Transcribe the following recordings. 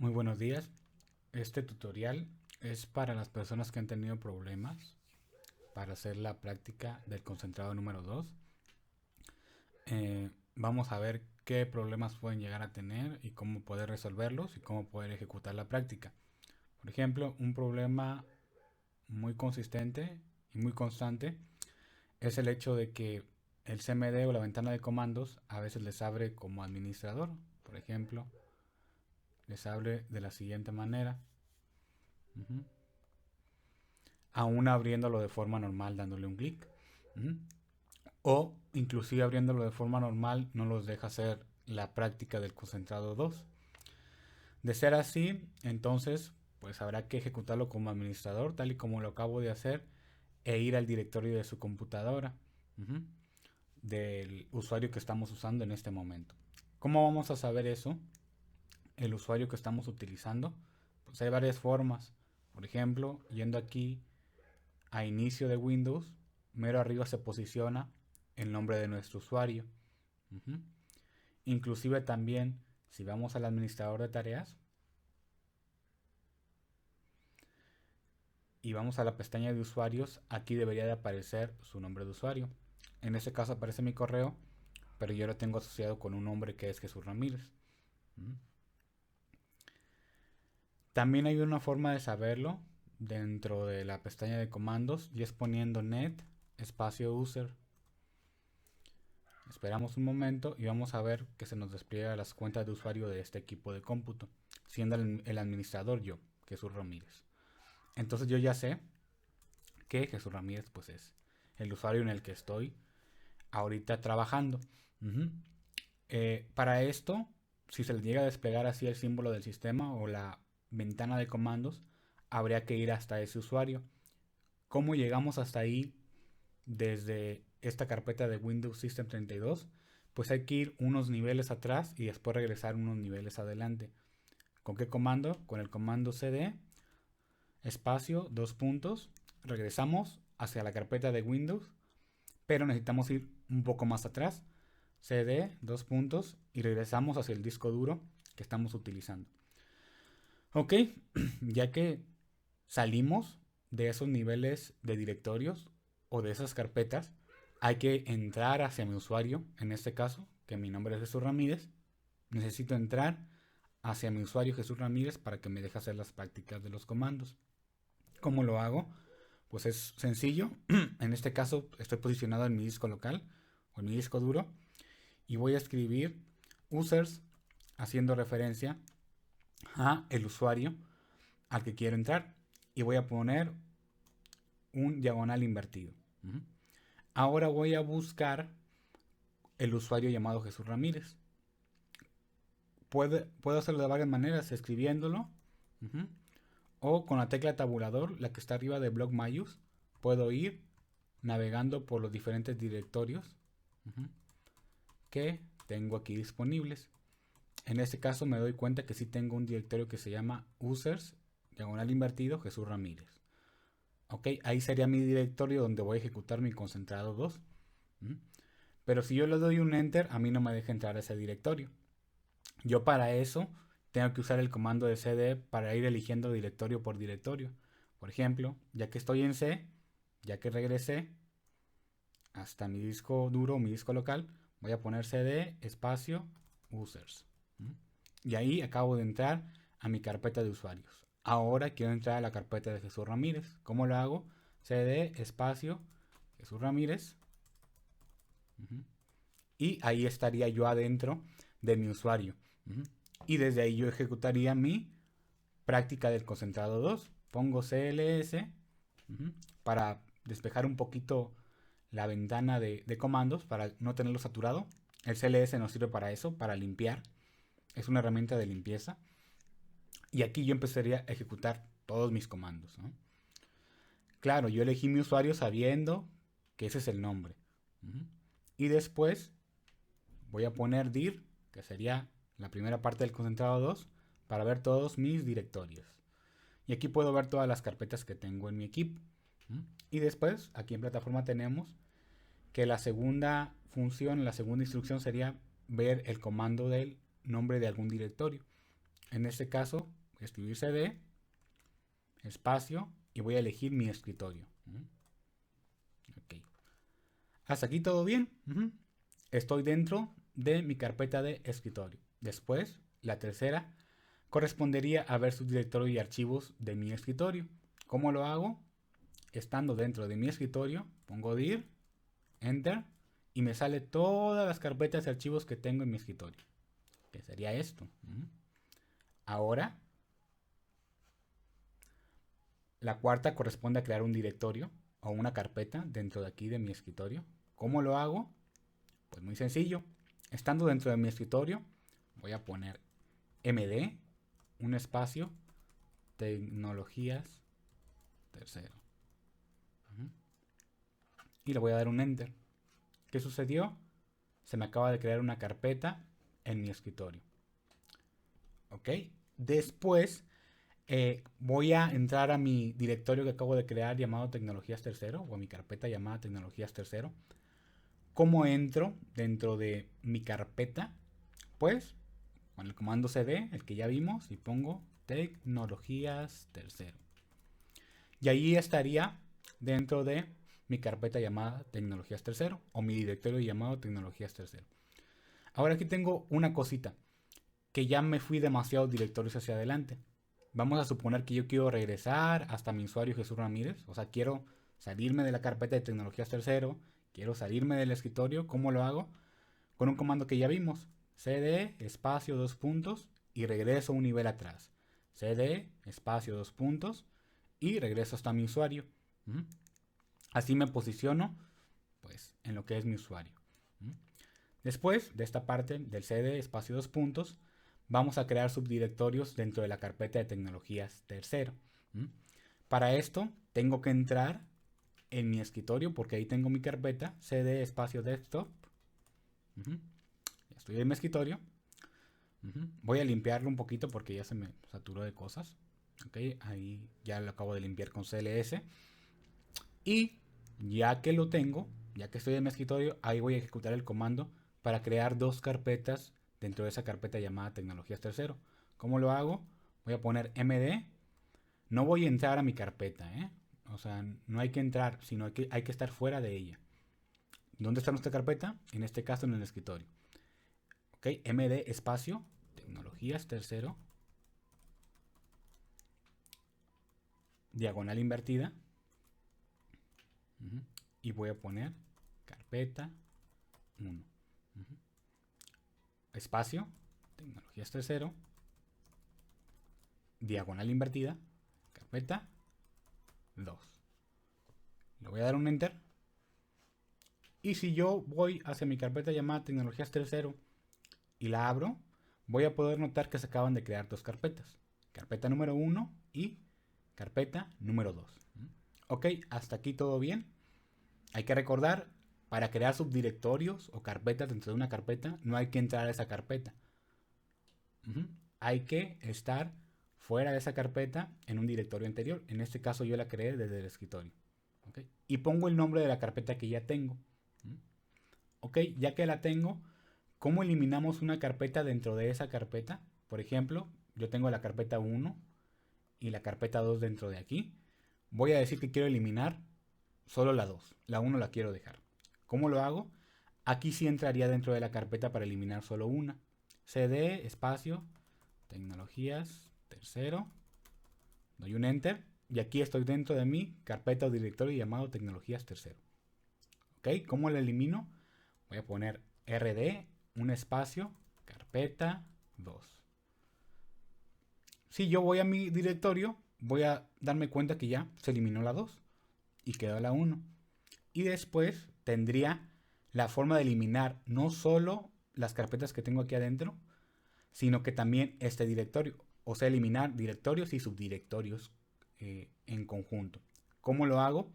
Muy buenos días. Este tutorial es para las personas que han tenido problemas para hacer la práctica del concentrado número 2. Vamos a ver qué problemas pueden llegar a tener y cómo poder resolverlos y cómo poder ejecutar la práctica. Por ejemplo, un problema muy consistente y muy constante es el hecho de que el CMD o la ventana de comandos a veces les abre como administrador. Por ejemplo, les abre de la siguiente manera. Ujú. Aún abriéndolo de forma normal dándole un clic. O inclusive abriéndolo de forma normal no los deja hacer la práctica del concentrado 2. De ser así, entonces pues habrá que ejecutarlo como administrador, tal y como lo acabo de hacer, e ir al directorio de su computadora, del usuario que estamos usando en este momento. ¿Cómo vamos a saber eso? El usuario que estamos utilizando. Pues hay varias formas. Por ejemplo, yendo aquí a inicio de Windows, mero arriba se posiciona el nombre de nuestro usuario. Ujú. Inclusive también, si vamos al administrador de tareas y vamos a la pestaña de usuarios, aquí debería de aparecer su nombre de usuario. En este caso aparece mi correo, pero yo lo tengo asociado con un nombre que es Jesús Ramírez. Ujú. También hay una forma de saberlo dentro de la pestaña de comandos y es poniendo net espacio user. Esperamos un momento y vamos a ver que se nos despliega las cuentas de usuario de este equipo de cómputo, siendo el administrador yo, Jesús Ramírez. Entonces yo ya sé que Jesús Ramírez pues es el usuario en el que estoy ahorita trabajando. Ujú. Para esto, si se le llega a desplegar así el símbolo del sistema o la ventana de comandos, habría que ir hasta ese usuario. ¿Cómo llegamos hasta ahí desde esta carpeta de Windows System 32? Pues hay que ir unos niveles atrás y después regresar unos niveles adelante. ¿Con qué comando? Con el comando cd espacio, dos puntos, regresamos hacia la carpeta de Windows, pero necesitamos ir un poco más atrás, cd, dos puntos, y regresamos hacia el disco duro que estamos utilizando. Ok, ya que salimos de esos niveles de directorios o de esas carpetas, hay que entrar hacia mi usuario, en este caso, que mi nombre es Jesús Ramírez. Necesito entrar hacia mi usuario Jesús Ramírez para que me deje hacer las prácticas de los comandos. ¿Cómo lo hago? Pues es sencillo. En este caso estoy posicionado en mi disco local o en mi disco duro y voy a escribir users haciendo referencia a el usuario al que quiero entrar y voy a poner un diagonal invertido. Ahora voy a buscar el usuario llamado Jesús Ramírez. Puedo hacerlo de varias maneras, escribiéndolo o con la tecla tabulador, la que está arriba de Block Mayus. Puedo ir navegando por los diferentes directorios que tengo aquí disponibles. En este caso me doy cuenta que sí tengo un directorio que se llama users, diagonal invertido, Jesús Ramírez. Ok, ahí sería mi directorio donde voy a ejecutar mi concentrado 2. Pero si yo le doy un enter, a mí no me deja entrar a ese directorio. Yo para eso tengo que usar el comando de cd para ir eligiendo directorio por directorio. Por ejemplo, ya que estoy en C, ya que regresé hasta mi disco duro, mi disco local, voy a poner cd espacio users. Y ahí acabo de entrar a mi carpeta de usuarios. Ahora quiero entrar a la carpeta de Jesús Ramírez. ¿Cómo lo hago? cd espacio Jesús Ramírez. Y ahí estaría yo adentro de mi usuario. Y desde ahí yo ejecutaría mi práctica del concentrado 2. Pongo CLS para despejar un poquito la ventana de comandos para no tenerlo saturado. El CLS nos sirve para eso, para limpiar. Es una herramienta de limpieza. Y aquí yo empezaría a ejecutar todos mis comandos, ¿no? Claro, yo elegí mi usuario sabiendo que ese es el nombre. Y después voy a poner dir, que sería la primera parte del concentrado 2, para ver todos mis directorios. Y aquí puedo ver todas las carpetas que tengo en mi equipo. Y después, aquí en plataforma tenemos que la segunda función, la segunda instrucción sería ver el comando del nombre de algún directorio. En este caso, voy a escribir cd, espacio, y voy a elegir mi escritorio. Ok. Hasta aquí todo bien. Estoy dentro de mi carpeta de escritorio. Después, la tercera correspondería a ver subdirectorio y archivos de mi escritorio. ¿Cómo lo hago? Estando dentro de mi escritorio, pongo dir, enter, y me sale todas las carpetas y archivos que tengo en mi escritorio. Que sería esto. Ahora, la cuarta corresponde a crear un directorio o una carpeta dentro de aquí de mi escritorio. ¿Cómo lo hago? Pues muy sencillo. Estando dentro de mi escritorio, voy a poner md, un espacio, tecnologías, tercero. Y le voy a dar un enter. ¿Qué sucedió? Se me acaba de crear una carpeta en mi escritorio. ¿Ok? Después voy a entrar a mi directorio que acabo de crear llamado Tecnologías Tercero, o a mi carpeta llamada Tecnologías Tercero. ¿Cómo entro dentro de mi carpeta? Pues con el comando cd, el que ya vimos, y pongo Tecnologías Tercero. Y ahí estaría dentro de mi carpeta llamada Tecnologías Tercero, o mi directorio llamado Tecnologías Tercero. Ahora aquí tengo una cosita, que ya me fui demasiados directorios hacia adelante. Vamos a suponer que yo quiero regresar hasta mi usuario Jesús Ramírez. O sea, quiero salirme de la carpeta de Tecnologías Tercero, quiero salirme del escritorio. ¿Cómo lo hago? Con un comando que ya vimos. cd, espacio, 2 puntos, y regreso un nivel atrás. cd, espacio, 2 puntos, y regreso hasta mi usuario. Así me posiciono, pues, en lo que es mi usuario. Después de esta parte del cd, espacio, 2 puntos, vamos a crear subdirectorios dentro de la carpeta de tecnologías tercero. Para esto tengo que entrar en mi escritorio, porque ahí tengo mi carpeta cd espacio desktop. Ya estoy en mi escritorio. Voy a limpiarlo un poquito porque ya se me saturó de cosas. Ok, ahí ya lo acabo de limpiar con cls. Y ya que lo tengo, ya que estoy en mi escritorio, ahí voy a ejecutar el comando para crear dos carpetas dentro de esa carpeta llamada Tecnologías Tercero. ¿Cómo lo hago? Voy a poner md. No voy a entrar a mi carpeta, O sea, no hay que entrar, sino que hay que estar fuera de ella. ¿Dónde está nuestra carpeta? En este caso en el escritorio. Ok, md espacio, Tecnologías Tercero, diagonal invertida. Y voy a poner carpeta 1. Espacio, Tecnologías Tercero, diagonal invertida, carpeta 2. Le voy a dar un enter. Y si yo voy hacia mi carpeta llamada Tecnologías Tercero y la abro, voy a poder notar que se acaban de crear dos carpetas. Carpeta número 1 y carpeta número 2. Ok, hasta aquí todo bien. Hay que recordar, para crear subdirectorios o carpetas dentro de una carpeta, no hay que entrar a esa carpeta. Hay que estar fuera de esa carpeta en un directorio anterior. En este caso yo la creé desde el escritorio. ¿Okay? Y pongo el nombre de la carpeta que ya tengo. Ok, ya que la tengo, ¿cómo eliminamos una carpeta dentro de esa carpeta? Por ejemplo, yo tengo la carpeta 1 y la carpeta 2 dentro de aquí. Voy a decir que quiero eliminar solo la 2. La 1 la quiero dejar. ¿Cómo lo hago? Aquí sí entraría dentro de la carpeta para eliminar solo una. cd, espacio, tecnologías, tercero. Doy un enter. Y aquí estoy dentro de mi carpeta o directorio llamado tecnologías tercero. ¿Ok? ¿Cómo la elimino? Voy a poner rd, un espacio, carpeta 2. Si yo voy a mi directorio, voy a darme cuenta que ya se eliminó la 2 y quedó la 1. Y después tendría la forma de eliminar no solo las carpetas que tengo aquí adentro, sino que también este directorio. O sea, eliminar directorios y subdirectorios en conjunto. ¿Cómo lo hago?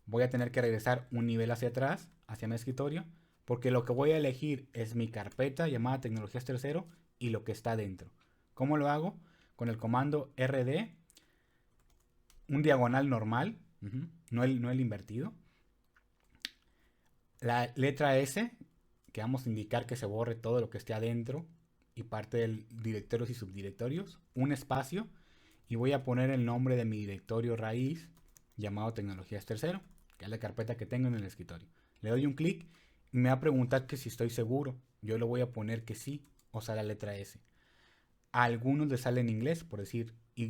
Voy a tener que regresar un nivel hacia atrás, hacia mi escritorio, porque lo que voy a elegir es mi carpeta llamada Tecnologías Tercero y lo que está dentro. ¿Cómo lo hago? Con el comando rd, un diagonal normal, no el invertido. La letra S, que vamos a indicar que se borre todo lo que esté adentro y parte del directorios y subdirectorios, un espacio, y voy a poner el nombre de mi directorio raíz llamado tecnologías tercero, que es la carpeta que tengo en el escritorio. Le doy un clic y me va a preguntar que si estoy seguro. Yo le voy a poner que sí, o sea, la letra S. A algunos les sale en inglés, por decir Y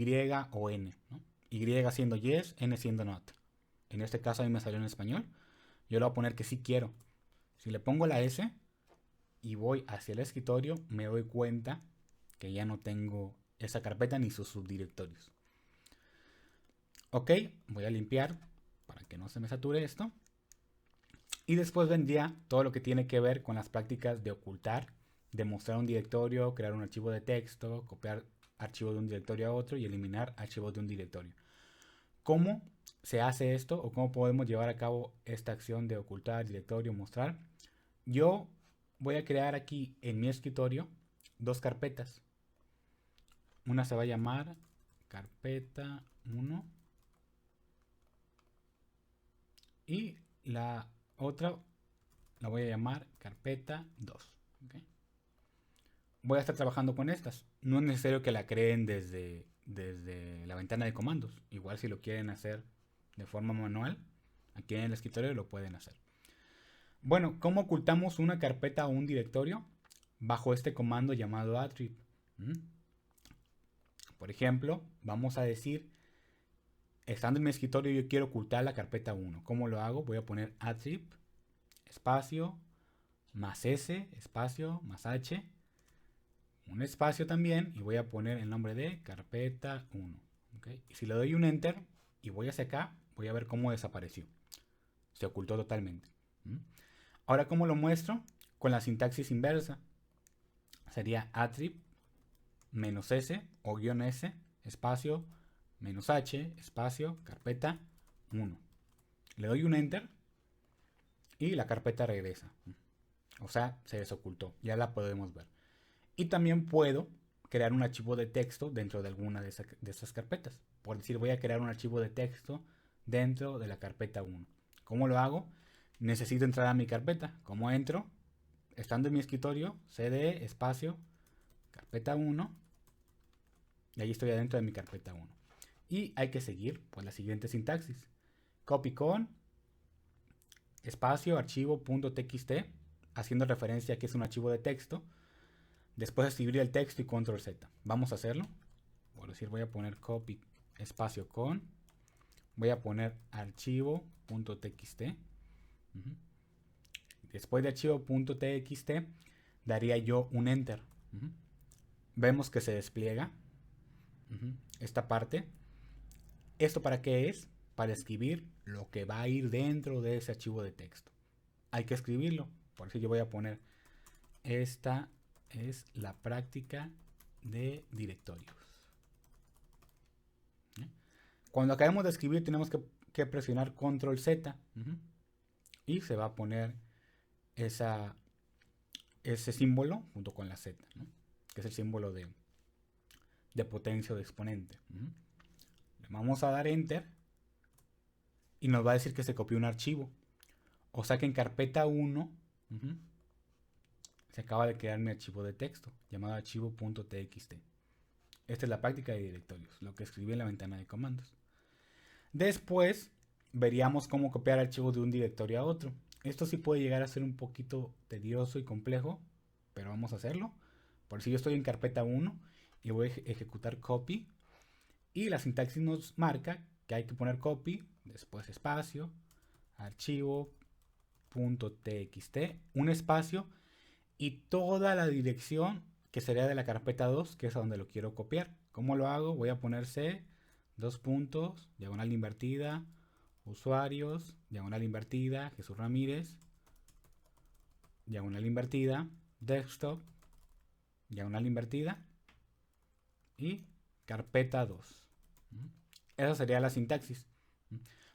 o N, ¿no? Y siendo yes, N siendo not. En este caso a mí me salió en español. Yo le voy a poner que sí quiero. Si le pongo la S y voy hacia el escritorio, me doy cuenta que ya no tengo esa carpeta ni sus subdirectorios. Ok, voy a limpiar para que no se me sature esto. Y después vendría todo lo que tiene que ver con las prácticas de ocultar, de mostrar un directorio, crear un archivo de texto, copiar archivos de un directorio a otro y eliminar archivos de un directorio. ¿Cómo se hace esto o cómo podemos llevar a cabo esta acción de ocultar directorio, mostrar? Yo voy a crear aquí en mi escritorio dos carpetas. Una se va a llamar carpeta 1 y la otra la voy a llamar carpeta 2. ¿Okay? Voy a estar trabajando con estas. No es necesario que la creen desde la ventana de comandos. Igual si lo quieren hacer de forma manual, aquí en el escritorio lo pueden hacer. Bueno, ¿cómo ocultamos una carpeta o un directorio? Bajo este comando llamado attrib. Por ejemplo, vamos a decir, estando en mi escritorio yo quiero ocultar la carpeta 1. ¿Cómo lo hago? Voy a poner attrib, espacio, más S, espacio, más H, un espacio también, y voy a poner el nombre de carpeta 1. ¿Okay? Y si le doy un enter y voy hacia acá, voy a ver cómo desapareció. Se ocultó totalmente. Ahora, ¿cómo lo muestro? Con la sintaxis inversa. Sería attrib menos S o guión S, espacio, menos H, espacio, carpeta 1. Le doy un enter y la carpeta regresa. O sea, se desocultó. Ya la podemos ver. Y también puedo crear un archivo de texto dentro de alguna de esas carpetas. Por decir, voy a crear un archivo de texto dentro de la carpeta 1. ¿Cómo lo hago? Necesito entrar a mi carpeta. ¿Cómo entro? Estando en mi escritorio, cd, espacio, carpeta 1. Y ahí estoy adentro de mi carpeta 1. Y hay que seguir pues la siguiente sintaxis. Copy con espacio archivo.txt, haciendo referencia a que es un archivo de texto. Después escribir el texto y control Z. Vamos a hacerlo. Por decir, voy a poner copy espacio con. Voy a poner archivo.txt. Después de archivo.txt daría yo un enter. Vemos que se despliega esta parte. ¿Esto para qué es? Para escribir lo que va a ir dentro de ese archivo de texto. Hay que escribirlo. Por eso yo voy a poner esta es la práctica de directorios. Cuando acabemos de escribir tenemos que presionar control Z y se va a poner ese símbolo junto con la Z, ¿no? Que es el símbolo de potencia o de exponente. Le vamos a dar enter y nos va a decir que se copió un archivo. O sea que en carpeta 1 se acaba de crear mi archivo de texto llamado archivo.txt. Esta es la práctica de directorios, lo que escribí en la ventana de comandos. Después veríamos cómo copiar archivos de un directorio a otro. Esto sí puede llegar a ser un poquito tedioso y complejo, pero vamos a hacerlo. Por si yo estoy en carpeta 1 y voy a ejecutar copy, y la sintaxis nos marca que hay que poner copy, después espacio, archivo.txt, un espacio y toda la dirección que sería de la carpeta 2, que es a donde lo quiero copiar. ¿Cómo lo hago? Voy a poner C, dos puntos, diagonal invertida, usuarios, diagonal invertida, Jesús Ramírez, diagonal invertida, desktop, diagonal invertida y carpeta 2. Esa sería la sintaxis.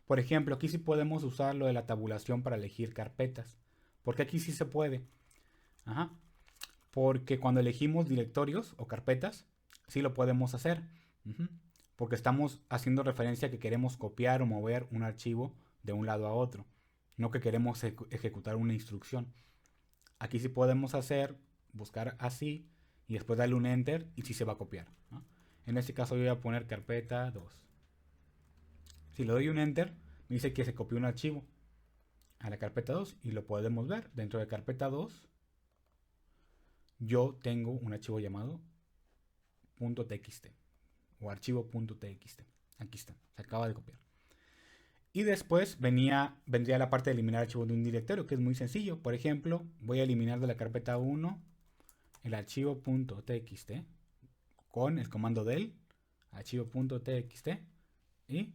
Por ejemplo, aquí sí podemos usar lo de la tabulación para elegir carpetas. Porque aquí sí se puede. Porque cuando elegimos directorios o carpetas, sí lo podemos hacer. Porque estamos haciendo referencia a que queremos copiar o mover un archivo de un lado a otro. No que queremos ejecutar una instrucción. Aquí sí podemos hacer, buscar así y después darle un enter y sí se va a copiar, ¿no? En este caso yo voy a poner carpeta 2. Si le doy un enter, me dice que se copió un archivo a la carpeta 2 y lo podemos ver. Dentro de carpeta 2 yo tengo un archivo llamado .txt o archivo.txt. Aquí está, se acaba de copiar. Y después vendría la parte de eliminar archivos de un directorio, que es muy sencillo. Por ejemplo, voy a eliminar de la carpeta 1 el archivo.txt con el comando del archivo.txt, y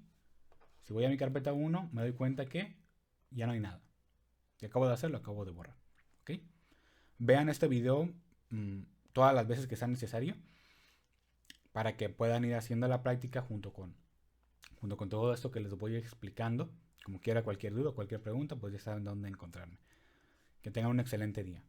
si voy a mi carpeta 1 me doy cuenta que ya no hay nada. Que acabo de hacer, lo acabo de borrar. ¿Okay? Vean este video todas las veces que sea necesario para que puedan ir haciendo la práctica junto con todo esto que les voy explicando. Como quiera, cualquier duda, cualquier pregunta, pues ya saben dónde encontrarme. Que tengan un excelente día.